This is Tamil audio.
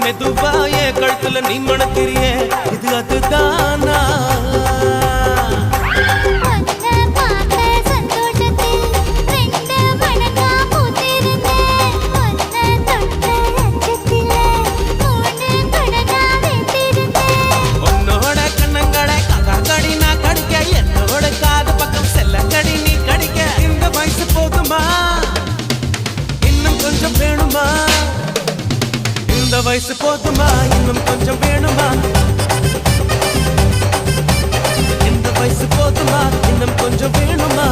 மெதுவா என் கழுத்துல நீ மணக்கிறியே இது அதுதானா இந்த வயசு போதுமா இன்னும் கொஞ்சம் வேணுமா இந்த வயசு போதுமா இன்னும் கொஞ்சம் வேணுமா